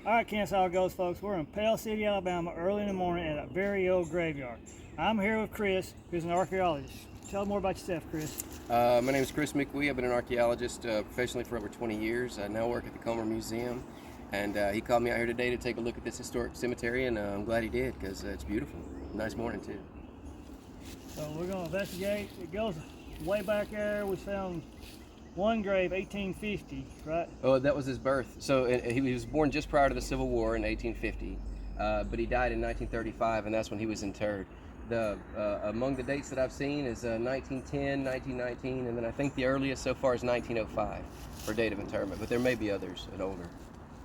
Alright, Kansas Ghost folks, we're in Pell City, Alabama, early in the morning at a very old graveyard. I'm here with Chris, who's an archaeologist. Tell more about yourself, Chris. My name is Chris McWee. I've been an archaeologist professionally for over 20 years. I now work at the Comer Museum, and he called me out here today to take a look at this historic cemetery, and I'm glad he did because it's beautiful. Nice morning, too. So we're going to investigate. It goes way back there. We found one grave, 1850, right? Oh, that was his birth. So he was born just prior to the Civil War in 1850, but he died in 1935, and that's when he was interred. Among the dates that I've seen is 1910, 1919, and then I think the earliest so far is 1905 for date of interment, but there may be others and older.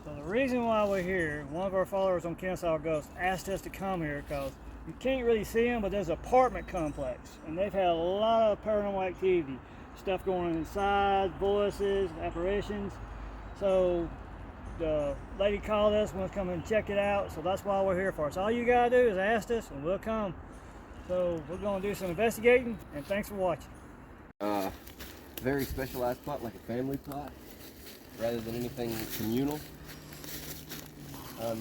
So the reason why we're here, one of our followers on Kansas Ghost asked us to come here because you can't really see them, but there's an apartment complex, and they've had a lot of paranormal activity. Stuff going on inside, voices, apparitions. So the lady called us, wants to come and check it out, so that's why we're here for. So all you gotta do is ask us and we'll come. So we're gonna do some investigating, and thanks for watching. Very specialized plot, like a family plot, rather than anything communal.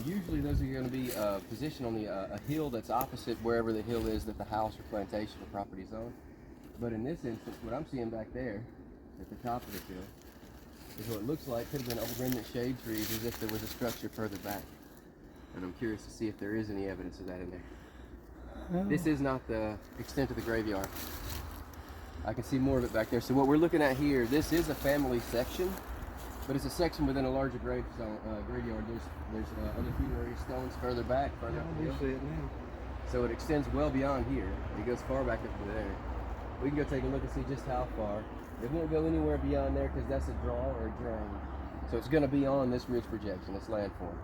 Usually those are going to be positioned on a hill that's opposite wherever the hill is that the house or plantation or property is on. But in this instance, what I'm seeing back there at the top of the hill is what it looks like could have been old remnant shade trees, as if there was a structure further back. And I'm curious to see if there is any evidence of that in there. Oh. This is not the extent of the graveyard. I can see more of it back there. So what we're looking at here, this is a family section, but it's a section within a larger graveyard. There's other funerary stones further back, further up the hill. See it now. So it extends well beyond here. It goes far back up to there. We can go take a look and see just how far. It won't go anywhere beyond there because that's a draw or a drain. So it's going to be on this ridge projection, this landform.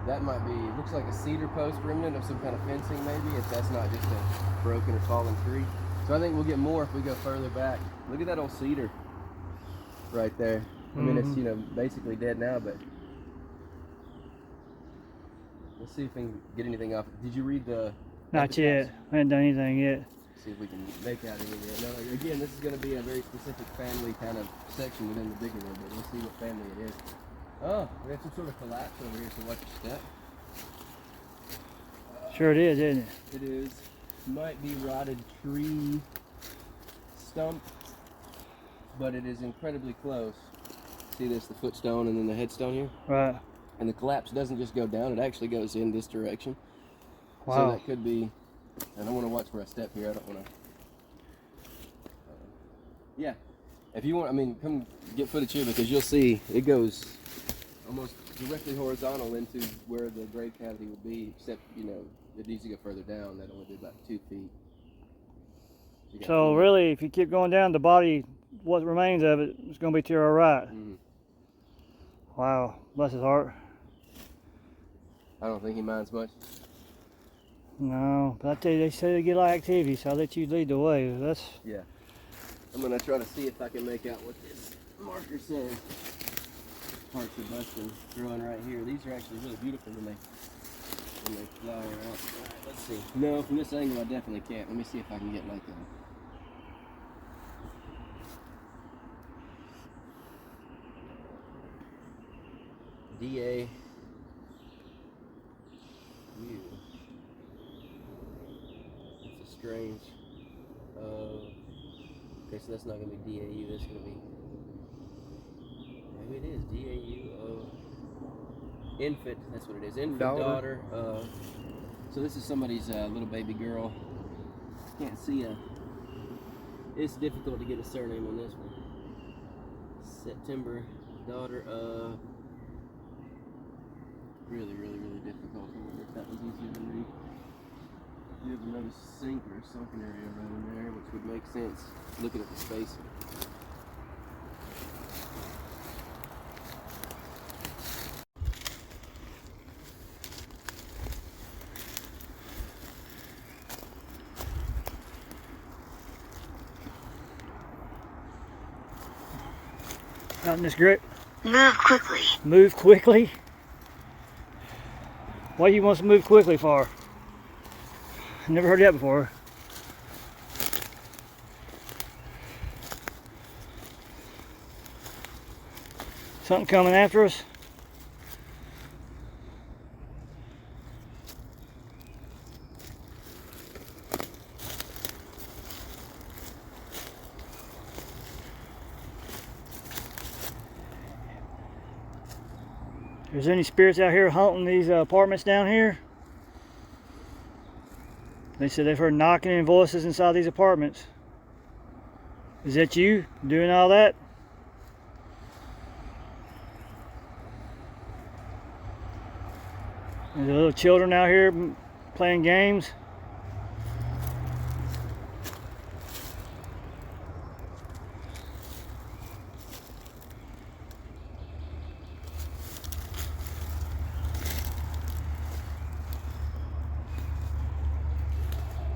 That might be, looks like a cedar post remnant of some kind of fencing maybe, if that's not just a broken or fallen tree. So I think we'll get more if we go further back. Look at that old cedar right there. I mean, it's, basically dead now, but let's see if we can get anything off. Did you read the... Not yet. I haven't done anything yet. See if we can make out anything. Now, again, this is going to be a very specific family kind of section within the bigger one, but we'll see what family it is. Oh, we have some sort of collapse over here, so watch your step. Sure it is, isn't it? It is. Might be rotted tree stump, but it is incredibly close. See this, the footstone and then the headstone here? Right. And the collapse doesn't just go down, it actually goes in this direction. Wow. So that could be, and I want to watch where I step here, I don't want to. Yeah, if you want, I mean, come get footage here because you'll see it goes almost directly horizontal into where the grave cavity would be, except, it needs to go further down. That'd only be about 2 feet. So really, if you keep going down, the body, what remains of it, is going to be to our right. Mm-hmm. Wow, bless his heart. I don't think he minds much. No, but I tell you, they say they get a lot of activity, so I'll let you lead the way. That's... Yeah. I'm going to try to see if I can make out what this marker says. Parts are busting, growing right here. These are actually really beautiful when they flower out. All right, let's see. No, from this angle I definitely can't. Let me see if I can get like a... DA U. It's a strange. Okay, so that's not going to be DAU. That's going to be. Maybe it is DAU. Infant. That's what it is. Infant daughter. So this is somebody's little baby girl. Can't see a. It's difficult to get a surname on this one. September daughter of. Really, really, really difficult. I wonder if that was easier to read. You have another sink or a sunken area right in there, which would make sense looking at the spacing. Not in this grip. Move quickly. Move quickly? What do you want to move quickly for? Never heard that before. Something coming after us? Is there any spirits out here haunting these apartments down here? They said they've heard knocking and voices inside these apartments. Is that you doing all that? There's little children out here playing games.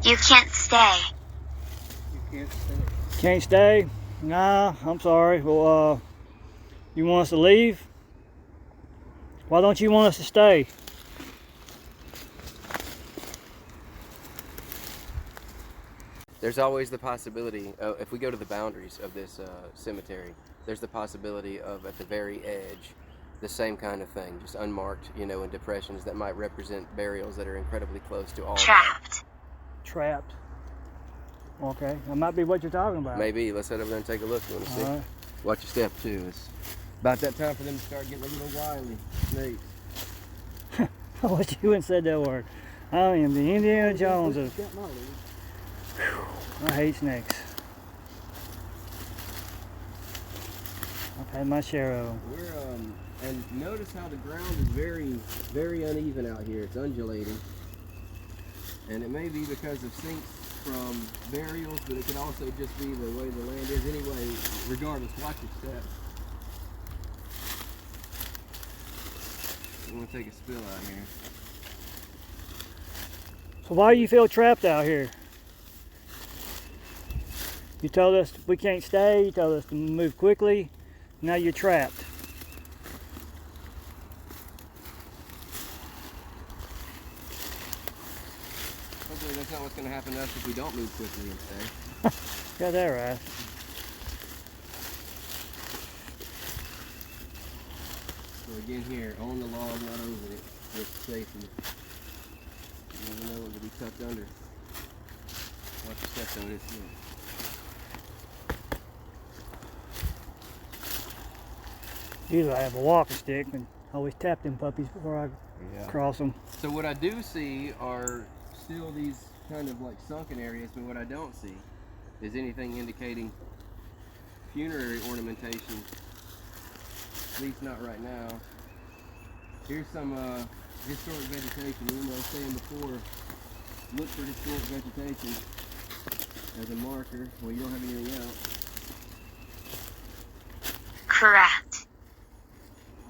You can't stay. You can't stay. Can't stay? Nah, I'm sorry. Well, you want us to leave? Why don't you want us to stay? There's always the possibility, if we go to the boundaries of this cemetery, there's the possibility of, at the very edge, the same kind of thing, just unmarked, you know, in depressions that might represent burials that are incredibly close to all. Trapped. Trapped. Okay, that might be what you're talking about. Maybe. Let's head over there and take a look. You want to see? All right. Watch your step too. It's about that time for them to start getting a little wily. Snakes. I wish you wouldn't said that word. I am the Indiana Jones of. I hate snakes. I've had my share of them. We're and notice how the ground is very, very uneven out here. It's undulating, and it may be because of sinks from burials, but it could also just be the way the land is. Anyway, regardless, watch your step. I'm gonna take a spill out here. So why do you feel trapped out here? You told us we can't stay, you told us to move quickly, now you're trapped. Hopefully that's not what's going to happen to us if we don't move quickly and stay. Got that right. So again here, on the log, not over it, with safety. You never know what will be tucked under. Watch your step on this here. Usually I have a walking stick and always tap them puppies before I cross them. So what I do see are still these kind of like sunken areas, but what I don't see is anything indicating funerary ornamentation, at least not right now. Here's some historic vegetation. Even though I was saying before, look for historic vegetation as a marker. Well, you don't have anything else. Correct.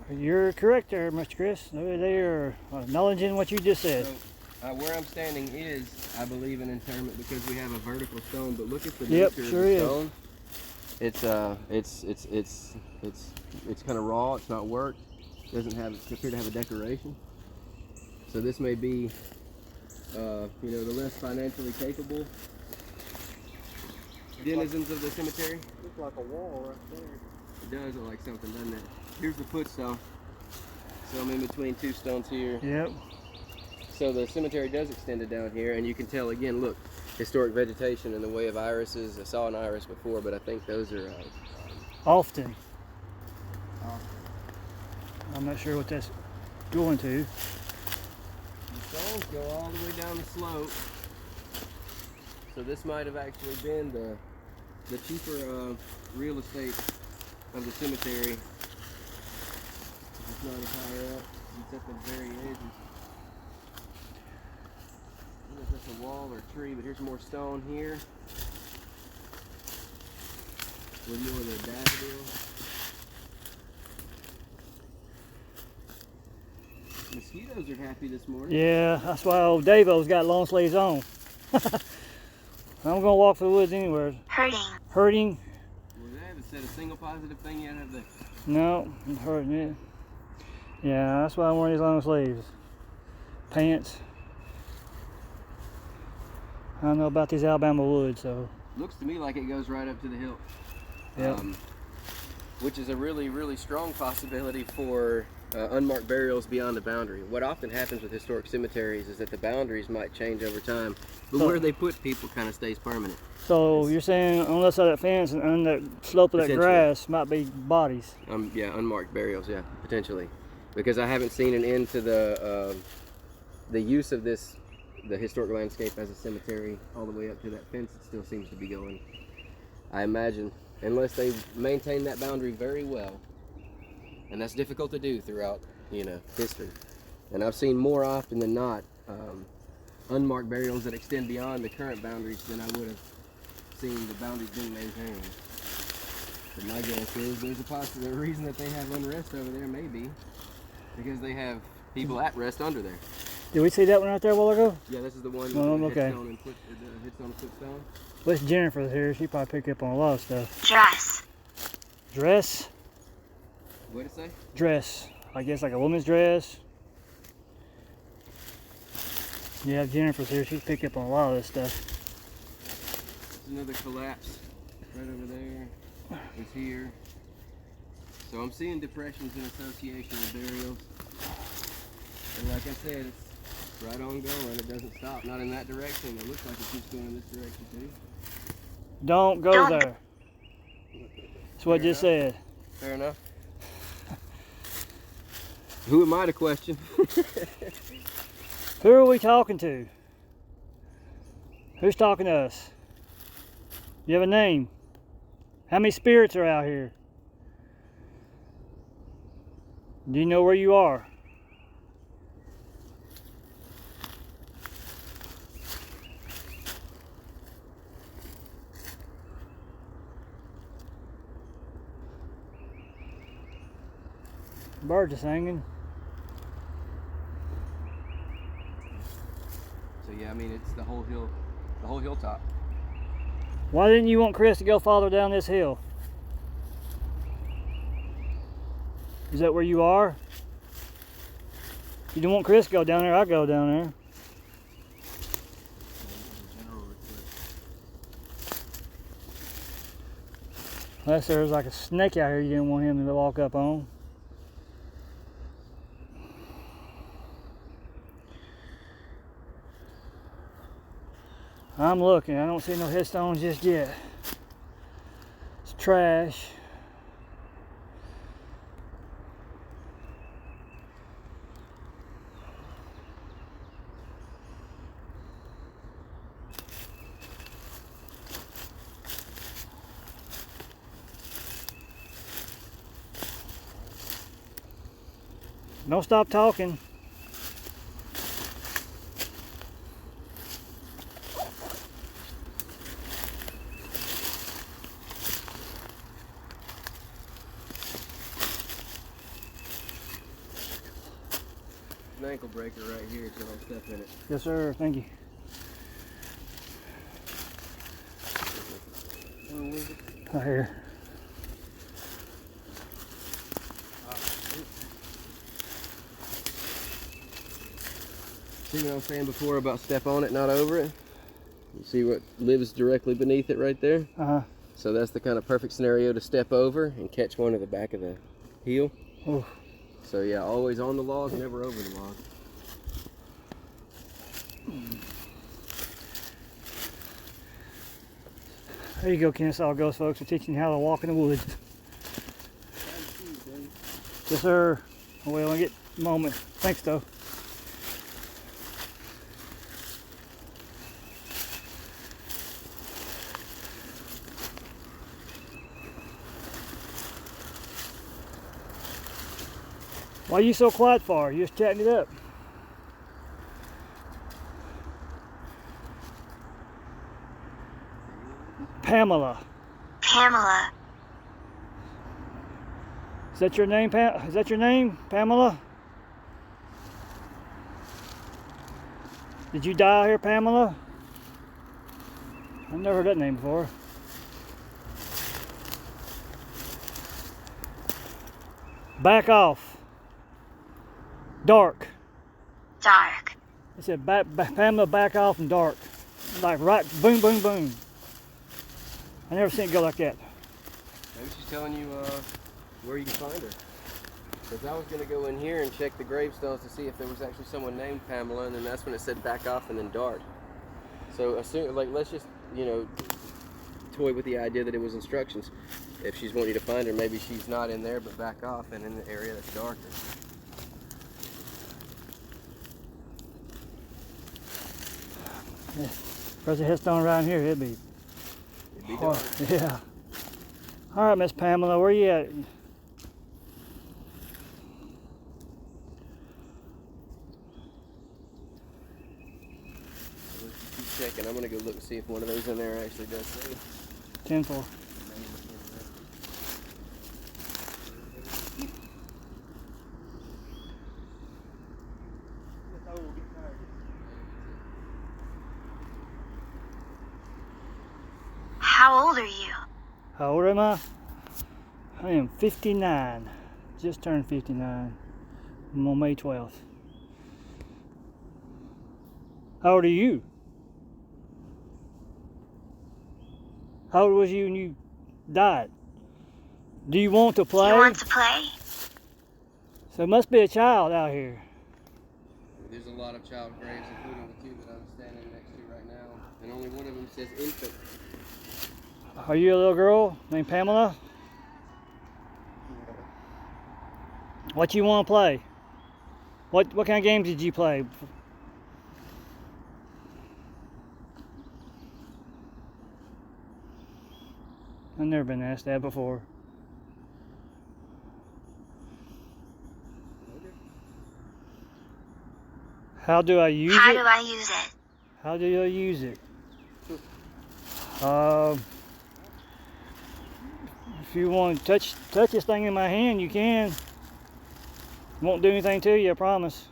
You're correct there, Mr. Chris. They are acknowledging what you just said. So, where I'm standing is, I believe, an interment because we have a vertical stone. But look at the Yep, nature sure of the is. stone. It's kind of raw. It's not worked. Doesn't appear to have a decoration. So this may be, you know, the less financially capable denizens of the cemetery. Looks like a wall right there. It does look like something, doesn't it? Here's the footstone. So I'm in between two stones here. Yep. So the cemetery does extend it down here, and you can tell again, look, historic vegetation in the way of irises. I saw an iris before, but I think those are Often. I'm not sure what that's going to. the stones go all the way down the slope. So this might have actually been the cheaper real estate of the cemetery. It's not as higher up. It's at the very edges. I don't know if that's a wall or a tree, but here's more stone here. With more of the daffodils. Mosquitoes are happy this morning. Yeah, that's why old Davo's got long sleeves on. I'm gonna walk through the woods anywhere. Hurting. Hurting? Well, they haven't said a single positive thing yet, have they? No, I'm hurting it. Yeah, that's why I'm wearing these long sleeves. Pants. I don't know about these Alabama woods, so. Looks to me like it goes right up to the hill. Yep. Which is a really, really strong possibility for unmarked burials beyond the boundary. What often happens with historic cemeteries is that the boundaries might change over time, but where they put people kind of stays permanent. So you're saying on the side of that fence and on the slope of that grass might be bodies? Yeah, unmarked burials, yeah, potentially. because I haven't seen an end to the use of the historic landscape as a cemetery all the way up to that fence. It still seems to be going. I imagine, unless they maintain that boundary very well, and that's difficult to do throughout, history. And I've seen more often than not unmarked burials that extend beyond the current boundaries than I would have seen the boundaries being maintained. But my guess is there's a reason that they have unrest over there, maybe because they have people at rest under there. Did we see that one right there a while ago? Yeah, this is the one okay. hit stone and hit stone and footstone. What's Jennifer's here? She probably picked up on a lot of stuff. Dress. Dress? What did it say? Dress. I guess like a woman's dress. Yeah, Jennifer's here. She's picked up on a lot of this stuff. There's another collapse right over there. It's here. So I'm seeing depressions in association with burials. And like I said, it's right on going. It doesn't stop. Not in that direction. It looks like it keeps going in this direction too. Don't go there. That's what I just said. Fair enough. Who am I to question? Who are we talking to? Who's talking to us? You have a name? How many spirits are out here? Do you know where you are? Birds are singing. So yeah, I mean it's the whole hilltop. Why didn't you want Chris to go farther down this hill? Is that where you are? You don't want Chris to go down there, I'll go down there. Unless there's like a snake out here you didn't want him to walk up on. I'm looking, I don't see no headstones just yet. It's trash. Don't stop talking. An ankle breaker right here, so I'll step in it. Yes, sir. Thank you. Right here. See what I was saying before about step on it, not over it? You see what lives directly beneath it right there? Uh-huh. So that's the kind of perfect scenario to step over and catch one at the back of the heel. Oh. So yeah, always on the log, never over the log. There you go, Kennesaw Ghost folks. We're teaching you how to walk in the woods. Yes, sir. Well, I get a moment. Thanks, though. Why are you so quiet for? You just chatting it up. Pamela. Pamela. Is that your name, Is that your name, Pamela? Did you die out here, Pamela? I've never heard that name before. Back off. Dark. Dark. I said, Pamela, back off and dark. Like right, boom, boom, boom. I never seen it go like that. Maybe she's telling you where you can find her. Because I was going to go in here and check the gravestones to see if there was actually someone named Pamela, and then that's when it said back off and then dark. So assume, let's just, toy with the idea that it was instructions. If she's wanting you to find her, maybe she's not in there, but back off and in the area that's darker. If there's a headstone around here, it'd be hard. dark. Yeah. All right, Miss Pamela, where you at? Keep checking. I'm gonna go look and see if one of those in there actually does say. 10-4. How old are you? How old am I? I am 59. Just turned 59. I'm on May 12th. How old are you? How old was you when you died? Do you want to Do play? you want to play? So it must be a child out here. There's a lot of child graves, including the two that I'm standing next to right now, and only one of them says infant. Are you a little girl named Pamela? What you want to play? What kind of games did you play? I've never been asked that before. How do I use How it? do I use it? How do I use it? If you want to touch this thing in my hand, you can. Won't do anything to you, I promise.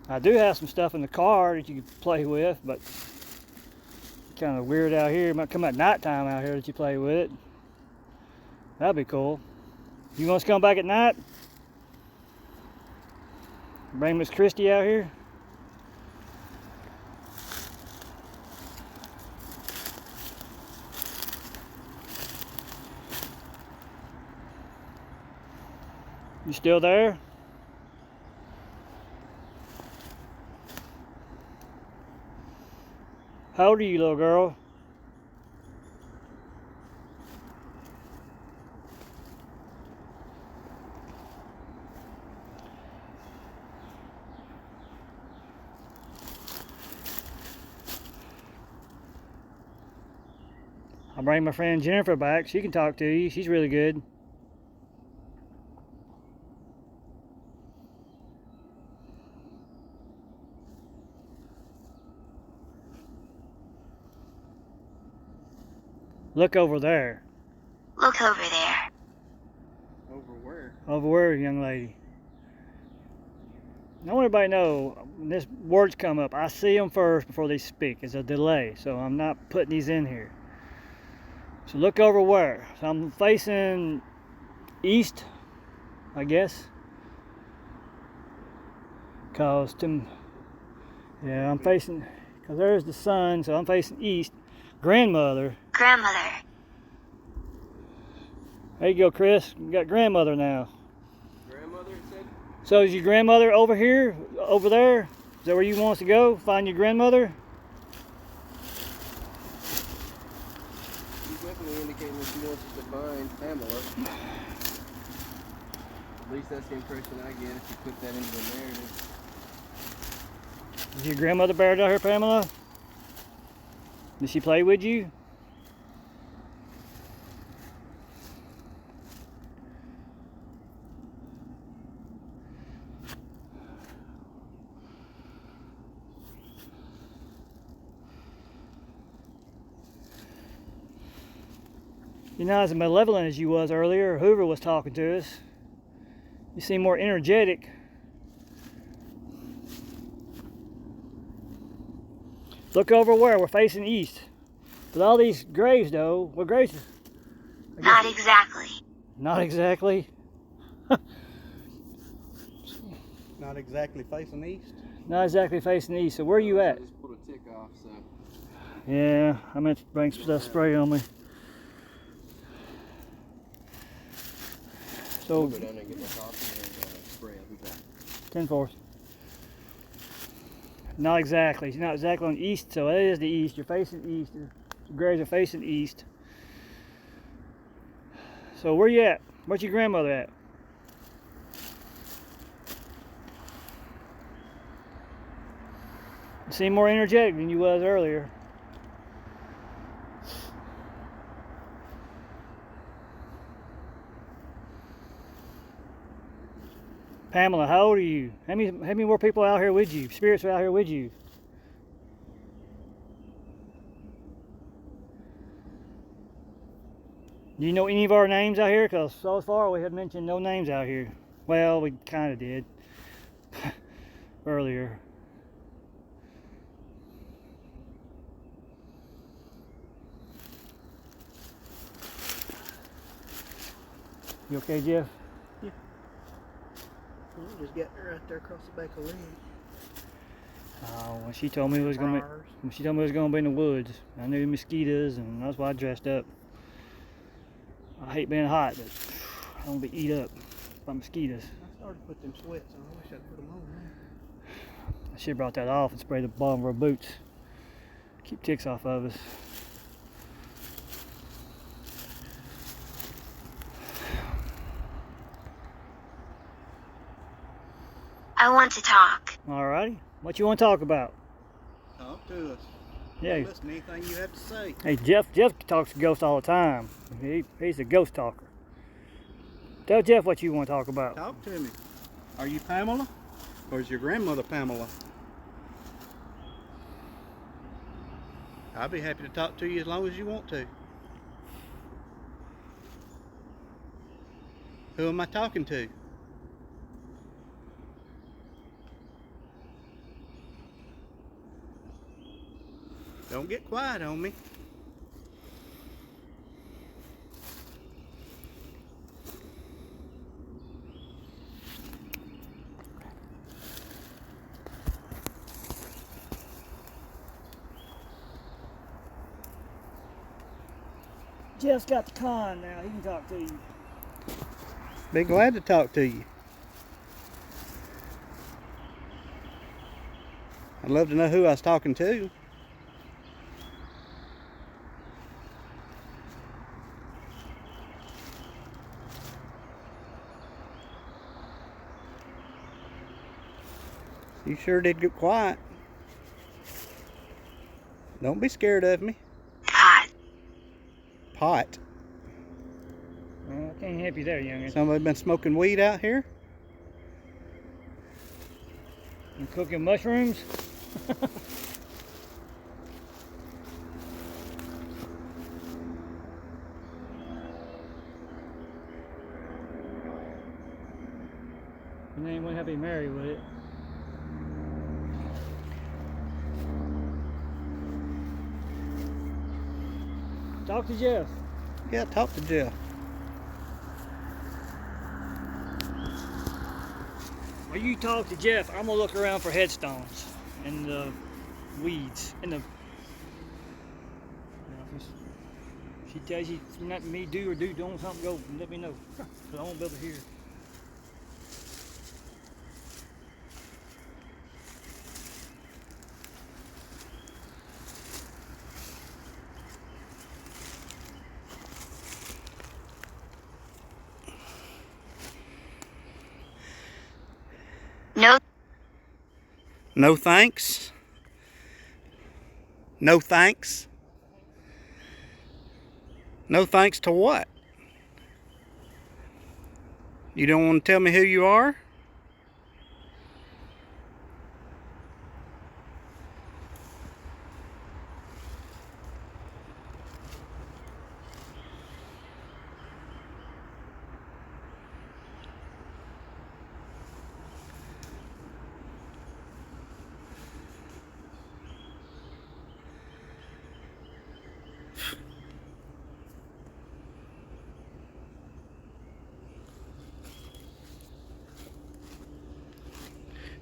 I do have some stuff in the car that you can play with, but kind of weird out here. It might come at nighttime out here that you play with it. That'd be cool. You want us to come back at night? Bring Miss Christie out here? You still there? How old are you, little girl? I'll bring my friend Jennifer back. She can talk to you. She's really good. Look over there. Look over there. Over where? Over where, young lady? I want everybody to know when this words come up, I see them first before they speak. It's a delay, so I'm not putting these in here. So look over where? So I'm facing east, I guess. Cause I'm facing, cause there's the sun, so I'm facing east. Grandmother. Grandmother. There you go, Chris. You got grandmother now. Grandmother, it said? So is your grandmother over here, over there? Is that where you want us to go? Find your grandmother? She's definitely indicating that she wants us to find Pamela. At least that's the impression I get if you put that into the narrative. Is your grandmother buried out here, Pamela? Did she play with you? You're not as malevolent as you was earlier. Hoover was talking to us. You seem more energetic. Look over where? We're facing east. With all these graves, though, what graves? Not exactly. Not exactly. Not exactly facing east. Not exactly facing east. So where are you at? I just pulled a tick off, so. Yeah, I meant to bring some stuff spray on me. So I'll go down there and get my coffee and spray. I'll be back. 10-4. Not exactly. She's not exactly on east, so it is the east. You're facing east. The graves are facing east. So where you at? Where's your grandmother at? seem more energetic than you was earlier. Pamela, how old are you? How many more people out here with you? Spirits are out here with you. Do you know any of our names out here? Because so far we have mentioned no names out here. Well, we kind of did earlier. You okay, Jeff? Yeah. Just get right there across the back of the leg. When she told me it was gonna be in the woods, I knew mosquitoes, and that's why I dressed up. I hate being hot, but I don't be eat up by mosquitoes. I started to put them sweats on. I wish I'd put them on now. I should have brought that off and sprayed the bottom of our boots. Keep ticks off of us. I want to talk. Alrighty, what you want to talk about? Talk to us. Yeah. Listen to anything you have to say. Hey, Jeff talks to ghosts all the time. He's a ghost talker. Tell Jeff what you want to talk about. Talk to me. Are you Pamela? Or is your grandmother Pamela? I'll be happy to talk to you as long as you want to. Who am I talking to? Don't get quiet on me. Jeff's got the con now. He can talk to you. Be glad to talk to you. I'd love to know who I was talking to. You sure did get quiet. Don't be scared of me. Pot. Pot. Well, I can't help you there, youngin. Somebody been smoking weed out here? You cooking mushrooms? Your name wouldn't have to be Mary, would it? Talk to Jeff. Yeah, talk to Jeff. While you talk to Jeff, I'm gonna look around for headstones and the weeds and the. If she tells you nothing me do or doing something, go and let me know. 'Cause I won't be able to hear. No. No thanks. No thanks. No thanks to what? You don't want to tell me who you are?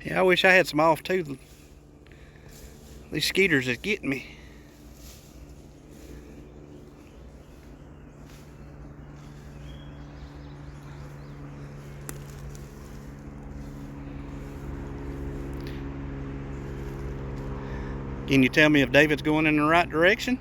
Yeah, I wish I had some off too. These skeeters is getting me. Can you tell me if David's going in the right direction?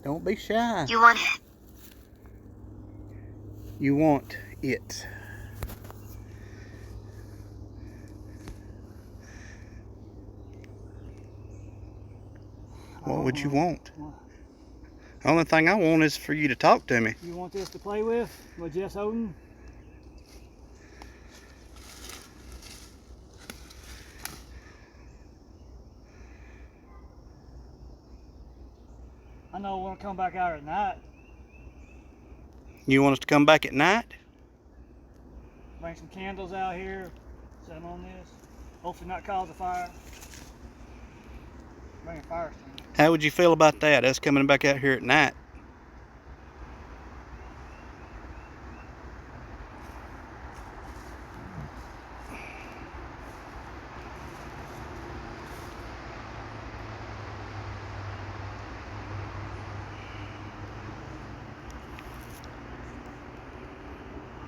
Don't be shy. You want it? You want it. What would you want? The only thing I want is for you to talk to me. You want this to play with Jess holding? I know I want to come back out at night. You want us to come back at night? Bring some candles out here, set them on this. Hopefully not cause a fire. Bring a fire extinguisher. How would you feel about that, us coming back out here at night?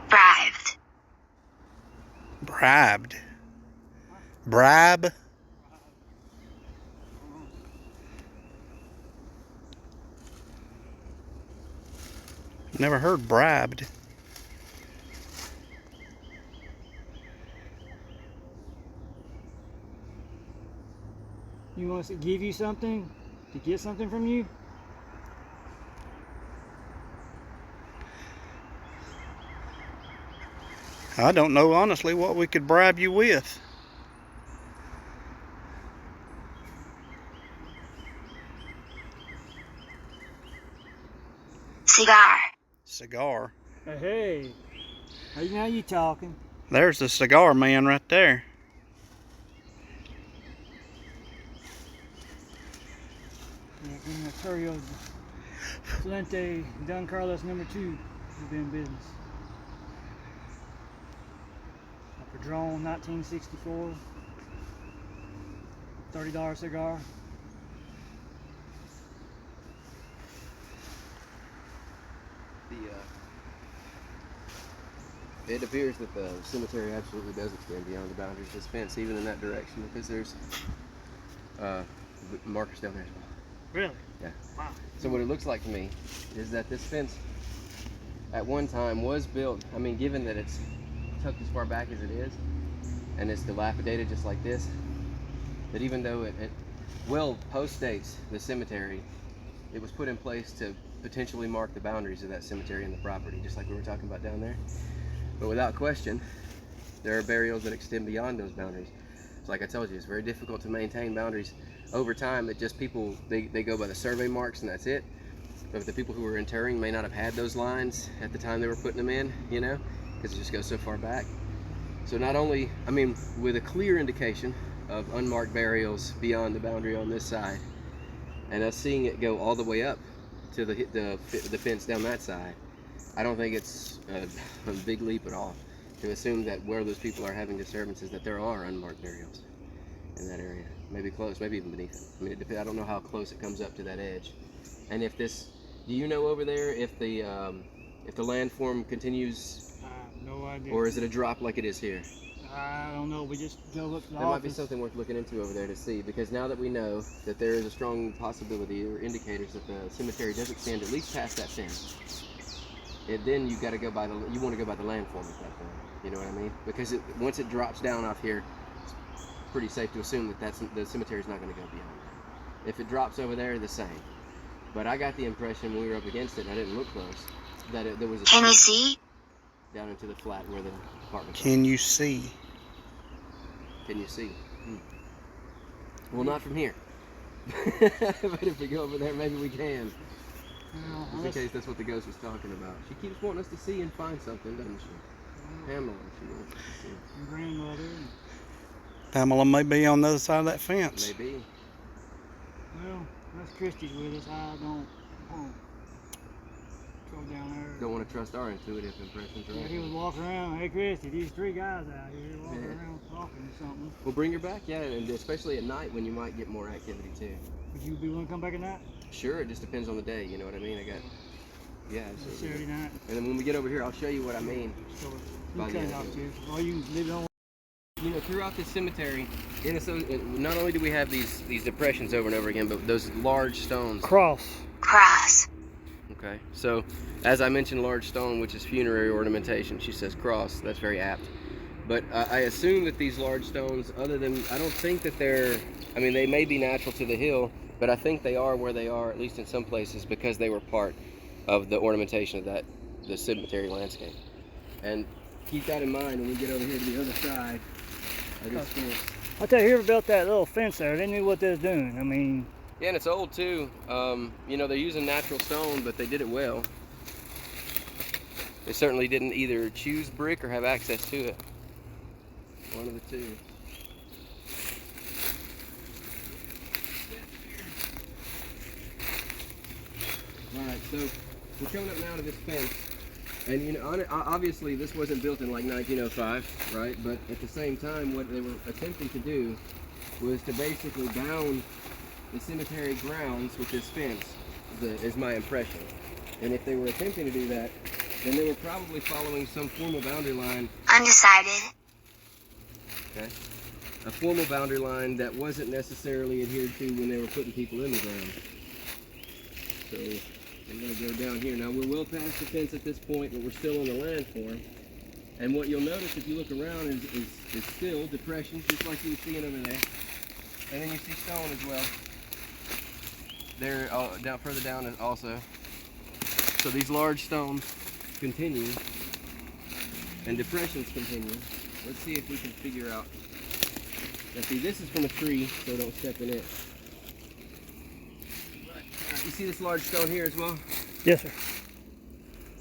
Bribed. Bribed. Bribe? Never heard bribed. You want us to give you something? To get something from you? I don't know, honestly, what we could bribe you with. Cigar. Cigar. Hey, now you talking. There's the cigar man right there. Yeah, give me a Terrio Salente Don Carlos #2 has been in business. A Padron 1964, $30 cigar. It appears that the cemetery absolutely does extend beyond the boundaries of this fence, even in that direction, because there's markers down there as well. Really? Yeah. Wow. So what it looks like to me is that this fence at one time was built, I mean, given that it's tucked as far back as it is, and it's dilapidated just like this, that even though it well postdates the cemetery, it was put in place to potentially mark the boundaries of that cemetery and the property, just like we were talking about down there. But without question, there are burials that extend beyond those boundaries. So like I told you, it's very difficult to maintain boundaries over time. That just people, they go by the survey marks and that's it. But the people who were interring may not have had those lines at the time they were putting them in, you know, because it just goes so far back. So not only, I mean, with a clear indication of unmarked burials beyond the boundary on this side, and us seeing it go all the way up to the fence down that side, I don't think it's a big leap at all to assume that where those people are having disturbances, that there are unmarked burials in that area. Maybe close, maybe even beneath it. I mean, I don't know how close it comes up to that edge. And if this, do you know over there if the landform continues? I have no idea. Or is it a drop like it is here? I don't know. We just go look at the That might be office. something worth looking into over there to see, because now that we know that there is a strong possibility or indicators that the cemetery does extend at least past that fence, then you got to go by you want to go by the landform at that point. You know what I mean? Because once it drops down off here, it's pretty safe to assume that the cemetery is not going to go beyond that. If it drops over there, the same. But I got the impression when we were up against it, and I didn't look close, that there was a Can you see? down into the flat where the apartment. Can you see? Can you see? Well, not from here. But if we go over there, maybe we can. Well, Just in case that's what the ghost was talking about. She keeps wanting us to see and find something, doesn't she? Pamela, she wants us to see. my grandmother. Pamela may be on the other side of that fence. Maybe. Well, that's Christy's with us. I don't go down there. Don't want to trust our intuitive impressions, Yeah, right? he was walking around. Hey, Christy, these three guys out here walking around talking or something. We'll bring her back, yeah, and especially at night when you might get more activity too. Would you be willing to come back at night? Sure, it just depends on the day, you know what I mean? Yeah, It's so, Saturday night. and then when we get over here, I'll show you what I mean. So By you the cut it end off of too. Or you can leave it on. You know, throughout this cemetery, not only do we have these depressions over and over again, but those large stones. Cross. Cross. Okay, so as I mentioned, large stone, which is funerary ornamentation. She says cross. That's very apt. But I assume that these large stones, I don't think that they're, I mean, they may be natural to the hill, but I think they are where they are, at least in some places, because they were part of the ornamentation of the cemetery landscape. And keep that in mind when we get over here to the other side of this fence. I tell you, whoever built that little fence there, they knew what they was doing. I mean, yeah, and it's old too. You know, they're using natural stone, but they did it well. They certainly didn't either choose brick or have access to it. One of the two. Alright, so we're coming up now to this fence. And you know, obviously this wasn't built in like 1905, right? But at the same time, what they were attempting to do was to basically bound the cemetery grounds with this fence, is my impression. And if they were attempting to do that, then they were probably following some formal boundary line. Undecided. Okay. A formal boundary line that wasn't necessarily adhered to when they were putting people in the ground. So I'm going to go down here. Now we're well past the fence at this point, but we're still on the landform. And what you'll notice if you look around is still depression, just like you were seeing over there. And then you see stone as well. There, down further down also. So these large stones continue, and depressions continue. Let's see if we can figure out. Now see, this is from a tree, so don't step in it. Alright, you see this large stone here as well? yes, sir.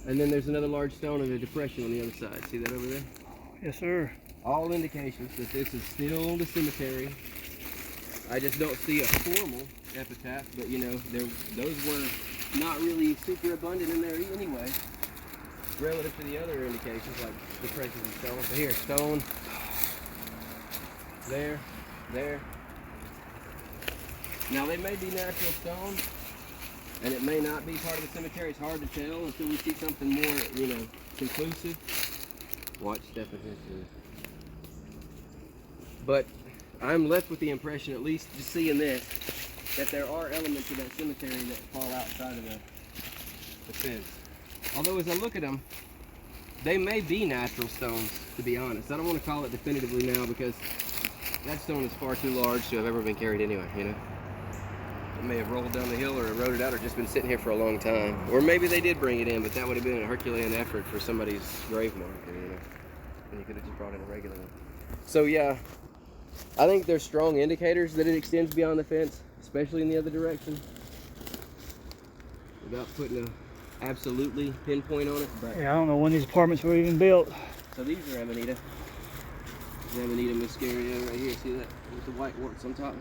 And then there's another large stone in a depression on the other side. See that over there? Yes, sir. All indications that this is still the cemetery. I just don't see a formal epitaph, but you know, those were not really super abundant in there anyway, relative to the other indications like depressions and stone. So here, stone, there. Now they may be natural stone, and it may not be part of the cemetery. It's hard to tell until we see something more, you know, conclusive. Watch stepping into it. But I'm left with the impression, at least just seeing this, that there are elements of that cemetery that fall outside of the fence. Although as I look at them, they may be natural stones, to be honest. I don't want to call it definitively now because that stone is far too large to have ever been carried anywhere, you know. It may have rolled down the hill or eroded out or just been sitting here for a long time. Or maybe they did bring it in, but that would have been a Herculean effort for somebody's grave marker, you know. And you could have just brought in a regular one. So yeah, I think there's strong indicators that it extends beyond the fence, especially in the other direction. Without putting a absolutely pinpoint on it. But Yeah, I don't know when these apartments were even built. so these are Amanita. The Amanita muscaria right here. See that with the white warts on top?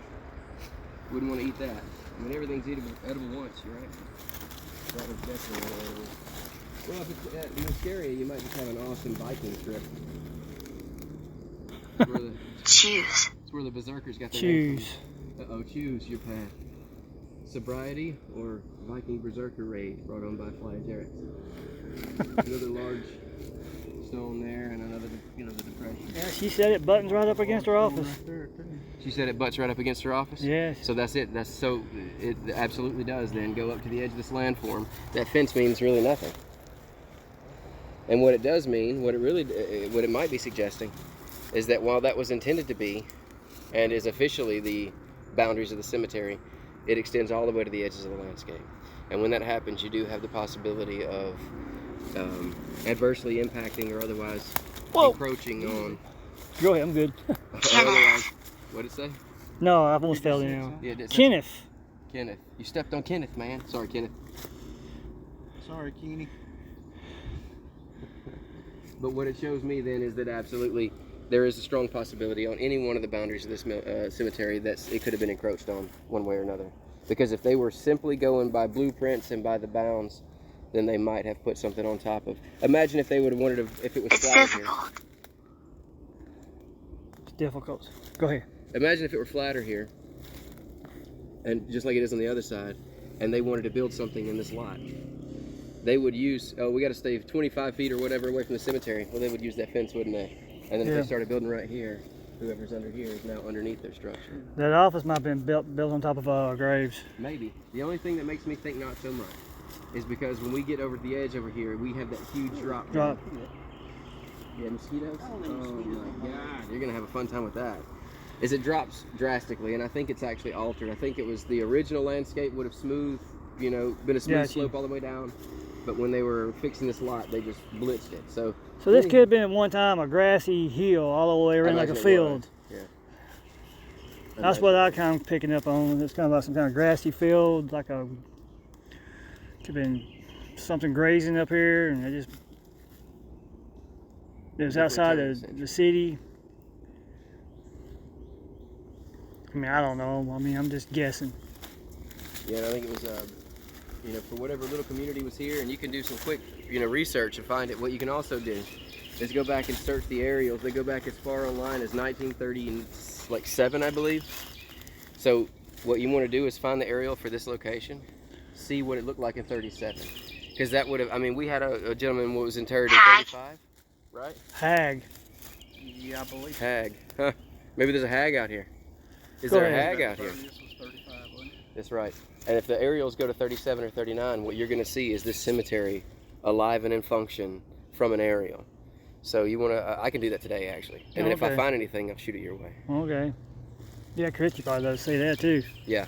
Wouldn't want to eat that. I mean, everything's edible once, you're right. That was definitely not edible. Well, if it's at muscaria, you might just have an awesome Viking trip. Choose. It's where the berserkers got their Choose. name from. Uh-oh, choose your path. Sobriety or Viking berserker raid brought on by Flyterex. Another large stone there and another, you know, the depression. Yeah, she said it buttons right up against her office. She said it butts right up against her office? Yes. So that's it. It absolutely does then go up to the edge of this landform. That fence means really nothing. And what it does mean, what it might be suggesting, is that while that was intended to be, and is officially the boundaries of the cemetery, it extends all the way to the edges of the landscape. And when that happens, you do have the possibility of adversely impacting or otherwise encroaching on. Go ahead, I'm good. Otherwise, what'd it say? No, I almost fell in. Yeah, it Kenneth. Kenneth. You stepped on Kenneth, man. Sorry, Kenneth. Sorry, Kenny. But what it shows me then is that absolutely there is a strong possibility on any one of the boundaries of this cemetery that it could have been encroached on one way or another. Because if they were simply going by blueprints and by the bounds, then they might have put something on top of. Imagine if they would have wanted to, if it was It's flat here. difficult. It's difficult. Go ahead. Imagine if it were flatter here, and just like it is on the other side, and they wanted to build something in this lot. They would use, we got to stay 25 feet or whatever away from the cemetery. Well, they would use that fence, wouldn't they? And then if they started building right here, whoever's under here is now underneath their structure. That office might have been built on top of graves. Maybe. The only thing that makes me think not so much is because when we get over the edge over here, we have that huge drop. Drop. Yeah, mosquitoes? Oh my God, you're gonna have a fun time with that. Is it drops drastically, and I think it's actually altered. I think it was the original landscape would have smooth, you know, been a smooth slope all the way down, but when they were fixing this lot, they just blitzed it. So this could have been at one time a grassy hill all the way around like a field. Yeah. That's what I kind of picking up on. It's kind of like some kind of grassy field, like a could have been something grazing up here, and it was outside the city. I mean, I don't know. I mean, I'm just guessing. Yeah, I think it was, you know, for whatever little community was here, and you can do some quick, you know, research and find it. What you can also do is go back and search the aerials. They go back as far online as 1937, I believe. So what you want to do is find the aerial for this location, see what it looked like in 37. Because that would have, I mean, we had a gentleman who was interred in 35, right? Hag. Yeah, I believe. Hag. Huh. Maybe there's a hag out here. Is Go there ahead. a hag out here? This was 35, wasn't it? That's right. And if the aerials go to 37 or 39, what you're going to see is this cemetery alive and in function from an aerial. So you want to, I can do that today actually. And then if I find anything, I'll shoot it your way. Okay. Yeah, Christy probably does see that too. Yeah.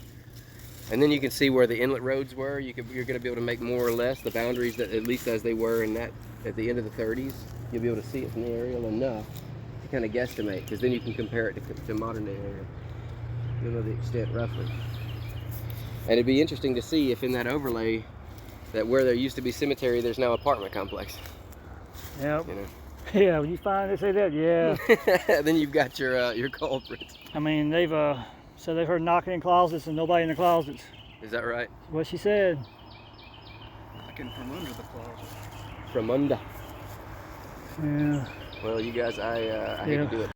And then you can see where the inlet roads were. You're going to be able to make more or less the boundaries that, at least as they were in that, at the end of the 30s. You'll be able to see it from the aerial enough to kind of guesstimate, because then you can compare it to modern day aerial. You'll know the extent roughly. And it'd be interesting to see if in that overlay, that where there used to be cemetery, there's now apartment complex. Yep. You know? Yeah, when you find they say that, yeah. Then you've got your culprits. I mean, they've so they've heard knocking in closets and nobody in the closets. Is that right? What she said. Looking from under the closet. From under. Yeah. Well, you guys, I hate to do it.